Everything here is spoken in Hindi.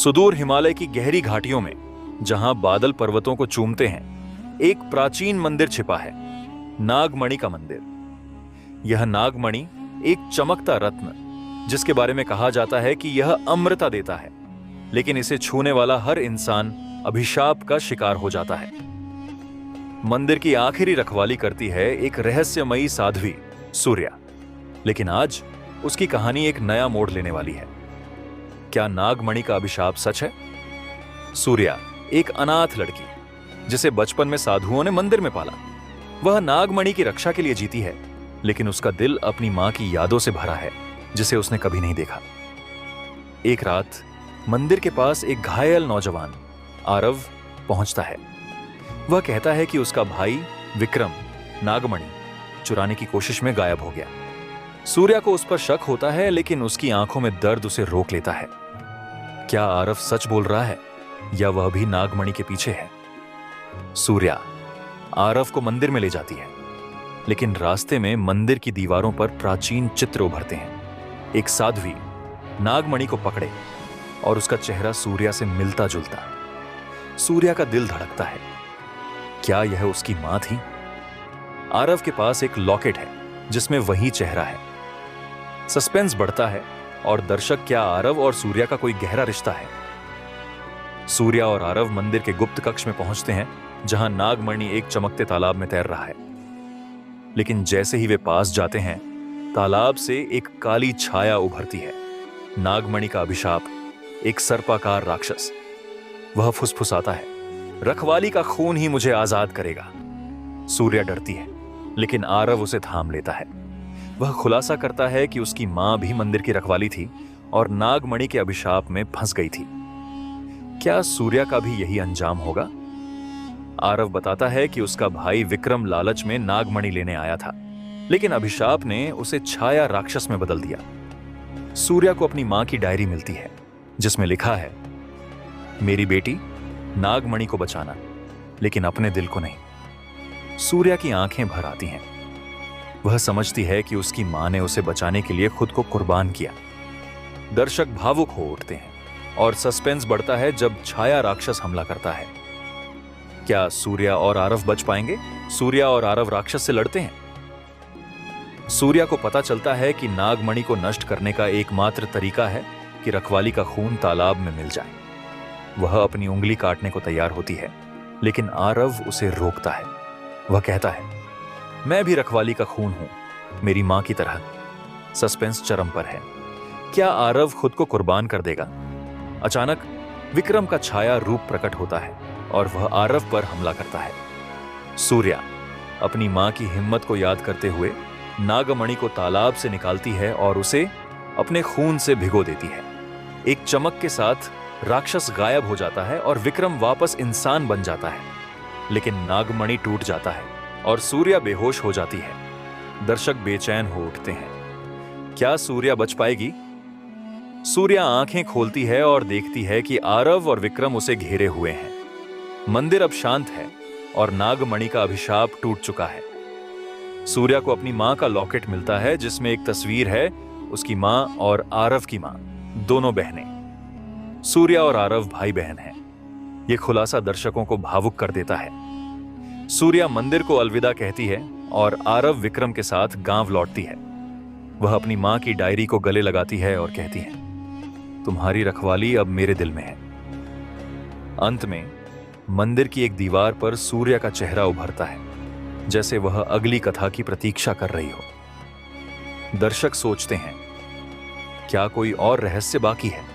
सुदूर हिमालय की गहरी घाटियों में, जहां बादल पर्वतों को चूमते हैं, एक प्राचीन मंदिर छिपा है, नागमणि का मंदिर। यह नागमणि एक चमकता रत्न, जिसके बारे में कहा जाता है कि यह अमृता देता है, लेकिन इसे छूने वाला हर इंसान अभिशाप का शिकार हो जाता है। मंदिर की आखिरी रखवाली करती है एक रहस्यमयी साध्वी सूर्या, लेकिन आज उसकी कहानी एक नया मोड़ लेने वाली है। क्या नागमणि का अभिशाप सच है? सूर्या एक अनाथ लड़की, जिसे बचपन में साधुओं ने मंदिर में पाला। वह नागमणि की रक्षा के लिए जीती है, लेकिन उसका दिल अपनी मां की यादों से भरा है, जिसे उसने कभी नहीं देखा। एक रात मंदिर के पास एक घायल नौजवान आरव पहुंचता है। वह कहता है कि उसका भाई विक्रम नागमणि चुराने की कोशिश में गायब हो गया। सूर्या को उस पर शक होता है, लेकिन उसकी आंखों में दर्द उसे रोक लेता है। क्या आरव सच बोल रहा है या वह भी नागमणि के पीछे है? सूर्या आरव को मंदिर में ले जाती है, लेकिन रास्ते में मंदिर की दीवारों पर प्राचीन चित्र उभरते हैं। एक साध्वी नागमणि को पकड़े और उसका चेहरा सूर्या से मिलता जुलता। सूर्या का दिल धड़कता है। क्या यह उसकी मां थी? आरव के पास एक लॉकेट है जिसमें वही चेहरा है। सस्पेंस बढ़ता है और दर्शक, क्या आरव और सूर्या का कोई गहरा रिश्ता है? सूर्या और आरव मंदिर के गुप्त कक्ष में पहुंचते हैं, जहां नागमणि एक चमकते तालाब में तैर रहा है। लेकिन जैसे ही वे पास जाते हैं, तालाब से एक काली छाया उभरती है। नागमणि का अभिशाप, एक सर्पाकार राक्षस। वह फुसफुसाता है, रखवाली का खून ही मुझे आजाद करेगा। सूर्या डरती है, लेकिन आरव उसे थाम लेता है। वह खुलासा करता है कि उसकी मां भी मंदिर की रखवाली थी और नागमणि के अभिशाप में फंस गई थी। क्या सूर्या का भी यही अंजाम होगा? आरव बताता है कि उसका भाई विक्रम लालच में नागमणि लेने आया था, लेकिन अभिशाप ने उसे छाया राक्षस में बदल दिया। सूर्या को अपनी मां की डायरी मिलती है, जिसमें लिखा है, मेरी बेटी नागमणि को बचाना, लेकिन अपने दिल को नहीं। सूर्या की आंखें भर आती हैं। वह समझती है कि उसकी मां ने उसे बचाने के लिए खुद को कुर्बान किया। दर्शक भावुक हो उठते हैं और सस्पेंस बढ़ता है जब छाया राक्षस हमला करता है। क्या सूर्या और आरव बच पाएंगे? सूर्या और आरव राक्षस से लड़ते हैं। सूर्या को पता चलता है कि नागमणि को नष्ट करने का एकमात्र तरीका है कि रखवाली का खून तालाब में मिल जाए। वह अपनी उंगली काटने को तैयार होती है, लेकिन आरव उसे रोकता है। वह कहता है, मैं भी रखवाली का खून हूं, मेरी मां की तरह। सस्पेंस चरम पर है। क्या आरव खुद को कुर्बान कर देगा? अचानक विक्रम का छाया रूप प्रकट होता है और वह आरव पर हमला करता है। सूर्या अपनी मां की हिम्मत को याद करते हुए नागमणि को तालाब से निकालती है और उसे अपने खून से भिगो देती है। एक चमक के साथ राक्षस गायब हो जाता है और विक्रम वापस इंसान बन जाता है, लेकिन नागमणि टूट जाता है और सूर्या बेहोश हो जाती है। दर्शक बेचैन हो उठते हैं। क्या सूर्या बच पाएगी? सूर्या आंखें खोलती है और देखती है कि आरव और विक्रम उसे घेरे हुए हैं। मंदिर अब शांत है और नागमणि का अभिशाप टूट चुका है। सूर्या को अपनी मां का लॉकेट मिलता है, जिसमें एक तस्वीर है उसकी मां और आरव की मां, दोनों बहनें। सूर्या और आरव भाई बहन हैं। यह खुलासा दर्शकों को भावुक कर देता है। सूर्या मंदिर को अलविदा कहती है और आरव विक्रम के साथ गांव लौटती है। वह अपनी मां की डायरी को गले लगाती है और कहती है, तुम्हारी रखवाली अब मेरे दिल में है। अंत में मंदिर की एक दीवार पर सूर्या का चेहरा उभरता है, जैसे वह अगली कथा की प्रतीक्षा कर रही हो। दर्शक सोचते हैं, क्या कोई और रहस्य बाकी है?